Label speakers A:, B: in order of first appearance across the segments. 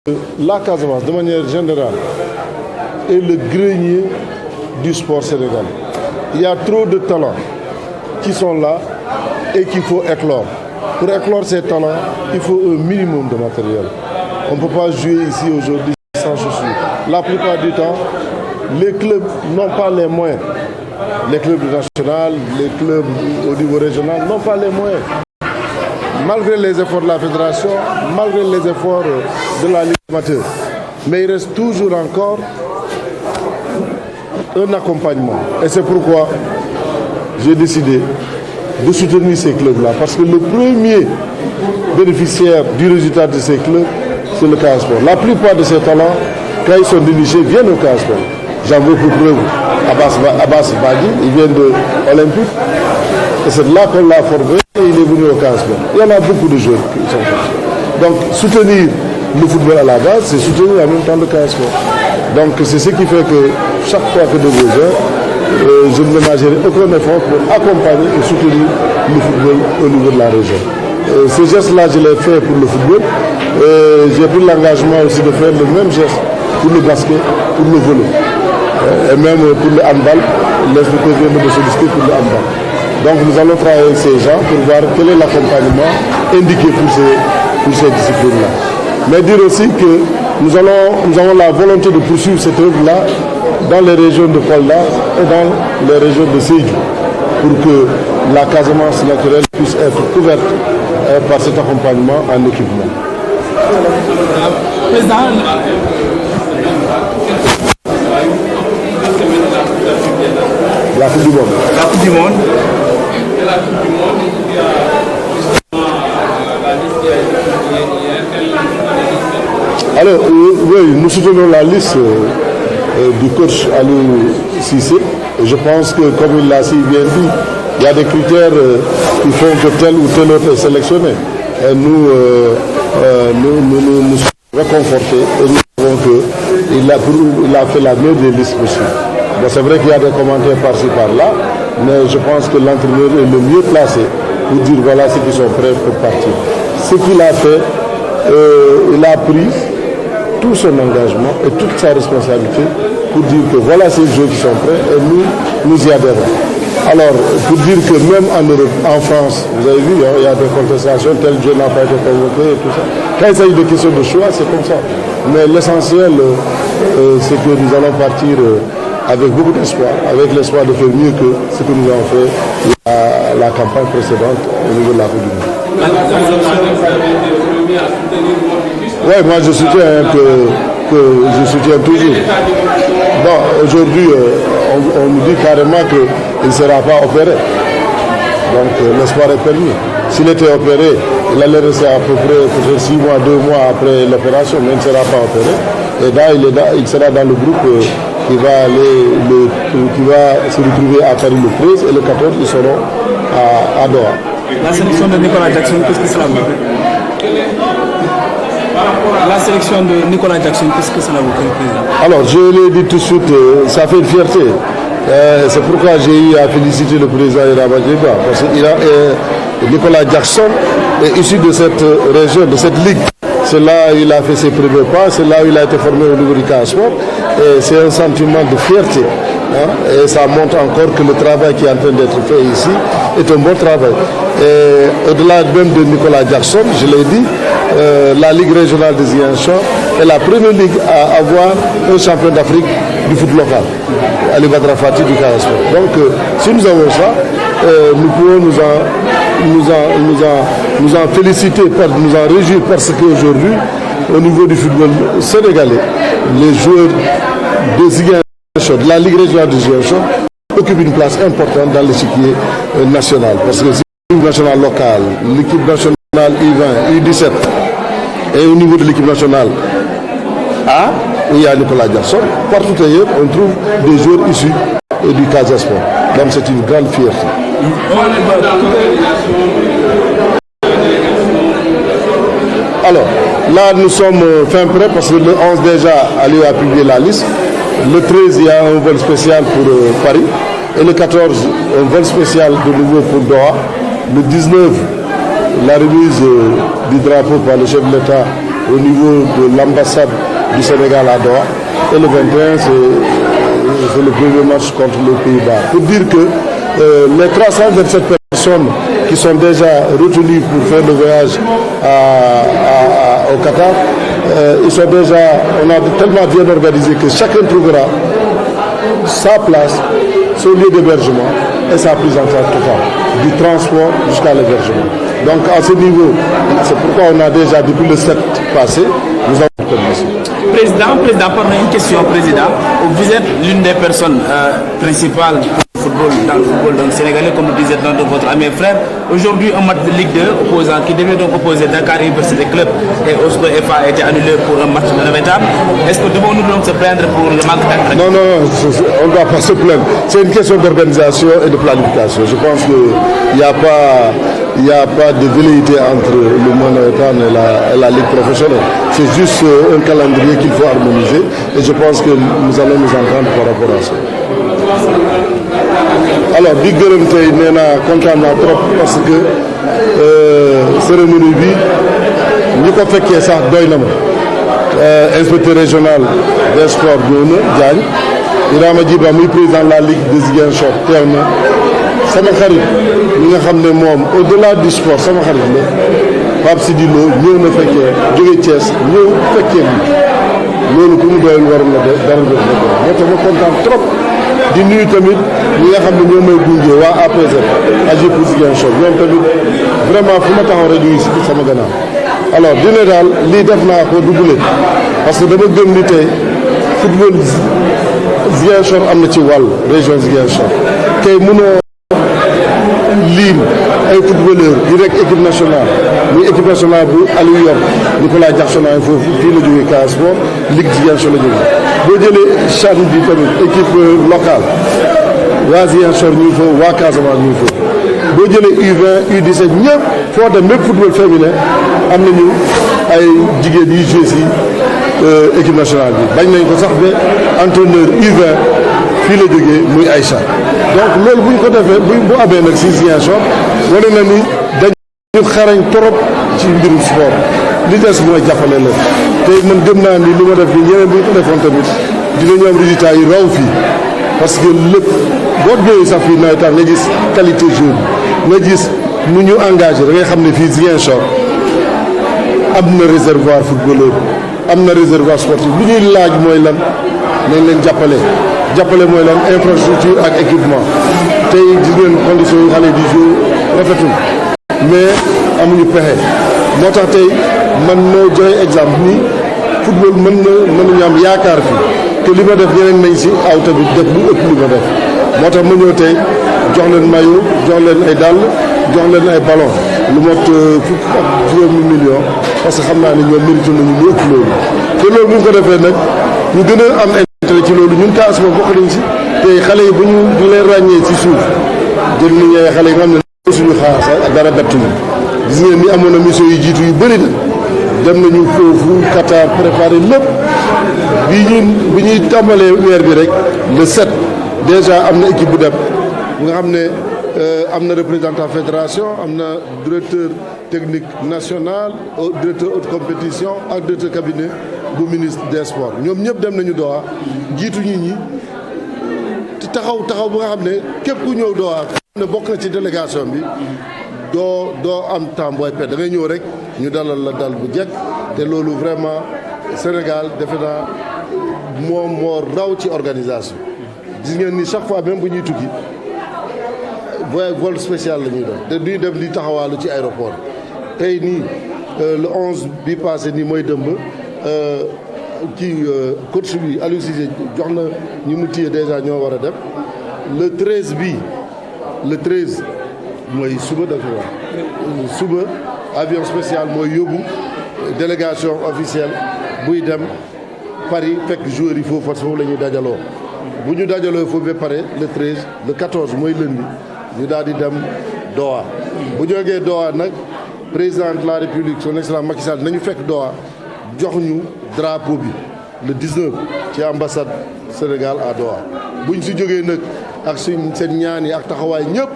A: La Casamance, de manière générale, est le grenier du sport sénégalais. Il y a trop de talents qui sont là et qu'il faut éclore. Pour éclore ces talents, il faut un minimum de matériel. On ne peut pas jouer ici aujourd'hui sans chaussures. La plupart du temps, les clubs n'ont pas les moyens. Les clubs nationaux, les clubs au niveau régional n'ont pas les moyens. Malgré les efforts de la fédération, malgré les efforts de la Ligue amateur. Mais il reste toujours encore un accompagnement. Et c'est pourquoi j'ai décidé de soutenir ces clubs-là. Parce que le premier bénéficiaire du résultat de ces clubs, c'est le Casa Sport. La plupart de ces talents, quand ils sont dénichés, viennent au Casa Sport. J'en veux pour preuve Abbas Badi, il vient de l'Olympique. Et c'est là qu'on l'a formé et il est venu au Casa Sport. Il y en a beaucoup de joueurs qui sont comme ça. Donc soutenir le football à la base, c'est soutenir en même temps le Casa Sport. Donc c'est ce qui fait que chaque fois que de besoin, je ne ménagerai aucun effort pour accompagner et soutenir le football au niveau de la région. Ce geste-là, je l'ai fait pour le football. J'ai pris l'engagement aussi de faire le même geste pour le basket, pour le volley. Et même pour le handball, l'instructeur vient de solliciter pour le handball. Donc nous allons travailler avec ces gens pour voir quel est l'accompagnement indiqué pour ces disciplines-là. Mais dire aussi que nous avons la volonté de poursuivre cette œuvre-là dans les régions de Kolda et dans les régions de Sédhiou pour que la Casamance naturelle puisse être couverte par cet accompagnement en équipement.
B: Président,
A: la Coupe du Monde.
B: La Coupe du Monde.
A: Alors, oui, nous soutenons la liste du coach Aliou Cissé. Je pense que, comme il l'a si bien dit, il y a des critères qui font que tel ou tel autre est sélectionné. Et nous sommes réconfortés et nous savons qu'il a fait la meilleure des listes possibles. Bon, c'est vrai qu'il y a des commentaires par-ci par-là, mais je pense que l'entraîneur est le mieux placé pour dire voilà ceux qui sont prêts pour partir. Ce qu'il a fait, il a pris tout son engagement et toute sa responsabilité pour dire que voilà ces jeux qui sont prêts et nous y adhérons. Alors, pour dire que même en Europe, en France, vous avez vu, il y a des contestations, tel jeu n'a pas été convoqué et tout ça. Quand il s'agit de questions de choix, c'est comme ça. Mais l'essentiel, c'est que nous allons partir avec beaucoup d'espoir, avec l'espoir de faire mieux que ce que nous avons fait la campagne précédente au niveau de la Coupe du Monde. Oui, moi je soutiens que je soutiens toujours. Bon, aujourd'hui, on nous dit carrément qu'il ne sera pas opéré. Donc l'espoir est permis. S'il était opéré, il allait rester à peu près 6 mois, 2 mois après l'opération, mais il ne sera pas opéré. Et là, il sera dans le groupe qui va se retrouver à Paris le 13 et le 14, ils seront à Doha.
B: La sélection de Nicolas Jackson, qu'est-ce que cela vous fait? La sélection de Nicolas Jackson, qu'est-ce que cela vous fait, président? Alors,
A: je l'ai dit tout de suite, ça fait une fierté. C'est pourquoi j'ai eu à féliciter le président Iraba Djeba, parce que Nicolas Jackson est issu de cette région, de cette ligue. C'est là où il a fait ses premiers pas, c'est là où il a été formé au niveau du Casa Sport. Et c'est un sentiment de fierté. Et ça montre encore que le travail qui est en train d'être fait ici est un bon travail. Et au-delà même de Nicolas Jackson, je l'ai dit, la Ligue régionale de Ziguinchor est la première ligue à avoir un champion d'Afrique du foot local, Ali Badara Fati du Casa Sport. Donc si nous avons ça, nous pouvons nous en féliciter, nous en réjouir parce qu'aujourd'hui, au niveau du football sénégalais, les joueurs de Ziguinchor, de la Ligue régionale de Ziguinchor, occupent une place importante dans l'échiquier national. Parce que l'équipe nationale locale, l'équipe nationale U20, U17, et au niveau de l'équipe nationale A, où il y a Nicolas Jackson, partout ailleurs, on trouve des joueurs issus du Casa Sport. Donc c'est une grande fierté. Alors, là nous sommes fin prêt parce que le 11 déjà, Aliou a publié la liste. Le 13, il y a un vol spécial pour Paris. Et le 14, un vol spécial de nouveau pour Doha. Le 19, la remise du drapeau par le chef de l'État au niveau de l'ambassade du Sénégal à Doha. Et le 21, c'est le premier match contre les Pays-Bas. Pour dire que les 327 personnes qui sont déjà retenues pour faire le voyage au Qatar, on a tellement bien organisé que chacun trouvera sa place, son lieu d'hébergement et sa prise en charge totale, du transport jusqu'à l'hébergement. Donc à ce niveau, c'est pourquoi on a déjà, depuis le 7 passé, nous avons commencé.
B: Président, pardon, une question, Président. Vous êtes l'une des personnes principales dans le football donc, sénégalais, comme le disait votre ami frère. Aujourd'hui, un match de Ligue 2 qui devait donc opposer Dakar Université Club et Oslo FA a été annulé pour un match de 9 étapes. Est-ce que devons-nous donc se plaindre pour le manque d'attraction?
A: Non, on ne doit pas se plaindre. C'est une question d'organisation et de planification. Je pense qu'il n'y a pas de velléité entre le Monétan et la Ligue professionnelle. C'est juste un calendrier qu'il faut harmoniser et je pense que nous allons nous entendre par rapport à ça. Alors di gërëm tey nee naa kontaan naa trop parce que cérémonie bi ñi ko fekkee sax doy na ma inspecteur régional des sports ñëw na Diagne Ibrahima Djiba muy président de la Ligue de Ziguinchor teew na sama xarit ñi nga xam ne moom au-delà du sport sama xarit la Pape Sidi Lo ñëw na fekkee jóge Thiès ñëw fekkee bi loolu ku mu doyul waroon na def dara def na ko moo tax ma kontaan trop di nuyu tamit ñi nga xam ne ñoo may gunge waa APZ AG pour Ziguinchor ñoom tamit vraiment fu ma taxaw rek ñu si sama gannaaw alors dina daal lii def naa ko dugule parce que dama gëm ni tey football Ziguinchor am na ci wàll région Ziguinchor tey mënoo lim ay footballeur di rek équipe nationale muy équipe nationale bu Aliou Yor Nicolas Jackson foofu fii la jógee Casa Sport Ligue Ziguinchor la jógee boo jëlee CHAN bi tamit équipe locale waa Ziguinchor ñu ngi foofu waa Casamance ñu ngi foofu boo jëlee U20 U17 ñëpp foo dem même football féminin am nañu ay jigéen yi joué si équipe nationale bi bañ nañ ko sax ba entraîneur U20 fii la jógee muy Aïcha donc loolu bu ñu ko defee bu amee nag si Ziguinchor wane na ni dañu xarañ trop ci mbirum sport li des mooy jàppale la te man gëm naa ni li ma def nii ñeneen bu ñu ko defoon tamit dinañu am résultat yu raw fii parce que lépp boo ñëwee sax fii nawetaan nga gis qualité jeu nga gis nu ñu engagé da ngay xam ne fii Ziguinchor am na réservoir footballeur am na réservoir sportif lu ñuy laaj mooy lan nañ leen jàppale mooy lan infrastructure ak équipement tey gis ngeen conditions yu xale di jouer rafetul mais amuñu pexe moo tax tey man moo joxe exemple ni football mën nañu am yaakaar fi te li ma def ñeneen nañ si aw tamit def lu ëpp li ma def moo tax ma ñëw tey jox leen maillot jox leen ay dàll jox leen ay ballon lu mot fukk ak juróomi million parce que xam naa ne ñoom mérité nañu lu ëpp loolu te loolu bu ñu ko defee nag ñu gën a am intérêt ci loolu ñun Casa Sport bokk nañ si te xale yi bu ñu leen ràññee ci suuf jël nañu ay xale yi nga xam ne suñu xaar sax dara bettuñu gis ngeen ni amoon na mission yu jiitu yu bëri na dem nañu foofu Qatar préparé lépp bi ñuy tàmbalee weer bi rek le 7 déjà am na équipe bu dem nga xam ne am na représentant fédération am na directeur technique national directeur haute compétition ak directeur cabinet bu ministre des sports ñoom ñëpp dem nañu Doha jiitu nit ñi taxaw bu nga xam ne képp ku ñëw Doha ne bokk na ci délégation bi doo am temps booy perte da ngay ñëw rek ñu dalal la dal bu jekk te loolu vraiment Sénégal defe naa moom moo raw ci organisation gis ngeen ni chaque fois même bu ñuy tukki vol spécial la ñuy doon te duñu def li taxawaalu ci aéroport tey nii le 11 bi passé nii mooy dëmb coach bi Aliou Cissé jox na ñu mu téye déjà ñoo war a def le 13 mooy suba dafa wax suba avion spécial mooy yóbbu délégation officielle buy dem Paris fekk joueurs yi foofu parce que foofu la ñuy dajaloo bu ñu dajaloo foofu ba pare le 13 le 14 mooy lundi ñu daal di dem Doha bu jógee Doha nag président de la République son excellence Macky Sall nañu fekk Doha jox ñu drapeau bi le 19 ci ambassade Sénégal à Doha buñ si jógee nag ak suñ seen ñaan yi ak taxawaay ñëpp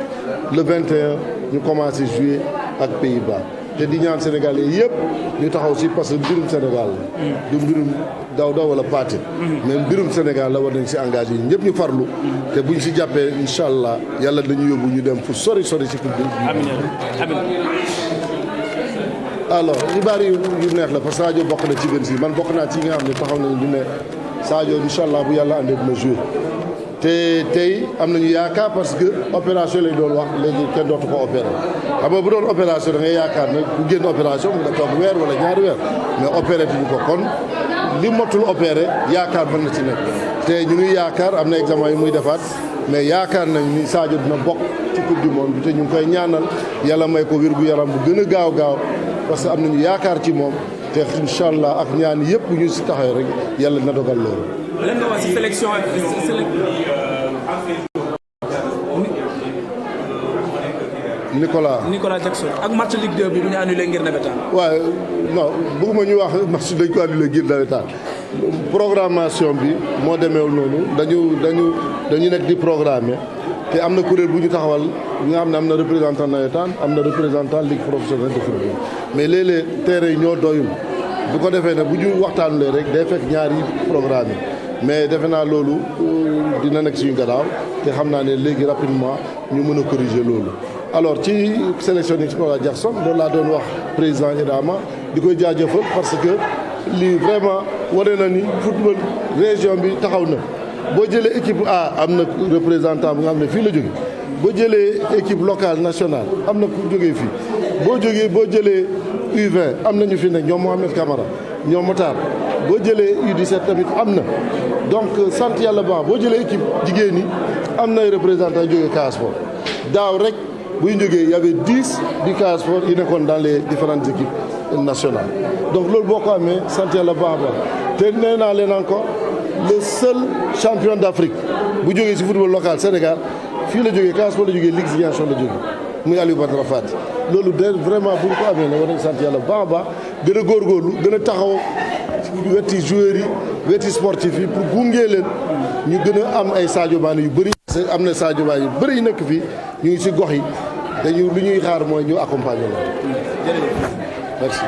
A: le 21 ñu commencé jouer ak Pays-Bas te di ñaan Sénégalais yëpp ñu taxaw si parce que mbirum Sénégal la du mbirum Daouda wala Pathé mais mbirum Sénégal la war nañ si engagé yi ñëpp ñu farlu te buñ si jàppee incha allah yàlla dañu yóbbu ñu dem fu sori si coupe bi.
B: amiin.
A: alors xibaar yu neex la parce que Sadio bokk na ci gën si man bokk naa ci nga xam ne taxaw nañu ne Sadio incha allah bu yàlla andee dina jouer te tey am nañu yaakaar parce que opération lay doon wax léegi kenn dootu ko opéré xam nga bu doon opération da ngay yaakaar ne bu génn opération mu nga toog weer wala ñaari weer mais opéré tuñu ko kon li motul opéré yaakaar mën na ci nekk te ñu ngi yaakaar am na examen yi muy defaat mais yaakaar nañ ni Sadio dina bokk ci coupe du monde bi te ñu ngi koy ñaanal yàlla may ko wér gu yaram bu gën a gaaw parce que am nañu yaakaar ci moom te incha allah ak ñaan yëpp bu ñu si taxawee rek yàlla na dogal loolu.
B: lan nga wax si sélection Nicolas Jackson ak match Ligue 2 bi bu ñu annulé ngir nawetaan.
A: waaw non bëgguma ñu wax match dañ ko annulé ngir nawetaan programmation bi moo demeewul noonu dañu nekk di programmer te am na kuréel bu ñu taxawal nga xam ne am na représentant nawetaan am na représentant ligue professionnelle de football mais léeg-léeg terrain yi ñoo doyul bu ko defee ne bu ñu waxtaanulee rek day fekk ñaari programme mais defe naa loolu dina nekk suñu gannaaw te xam naa ne léegi rapidement ñu mën a corriger loolu. alors ci sélection Nicolas Jackson loolu laa doon wax président Idama di koy jaajëfal parce que lii vraiment wane na ni football région bi taxaw na boo jëlee équipe A am na représentant bu nga xam ne fii la jóge boo jëlee équipe locale nationale am na ku jógee fii boo jëlee U20 am nañu fi ne ñoom Mohamed Camara ñoom Matar boo jëlee U17 tamit am na donc sant yàlla baax boo jëlee équipe jigéen ñi am na ay représentants jógee Casa Sport daaw rek bu ñu jógee y avait 10 du Casa Sport yi nekkoon dans les différentes équipes nationales donc loolu boo ko amee sant yàlla baax a baax te nee naa leen encore le seul champion d'Afrique bu jógee ci football local Sénégal fii la jógee Casa Sport la jógee Ligue Ziguinchor la jógee muy Aliou Badara Fati loolu de vraiment bu ñu ko amee ne war nañ sant yàlla baax a baax gën a góorgóorlu gën a taxaw wetti joueurs yi wetti sportif yi pour gunge leen ñu gën a am ay Sadio Mané yu bëri am na Sadio Mané yu bëri yu nekk fii ñu ngi ci gox yi dañu lu ñuy xaar mooy ñu accompagner la merci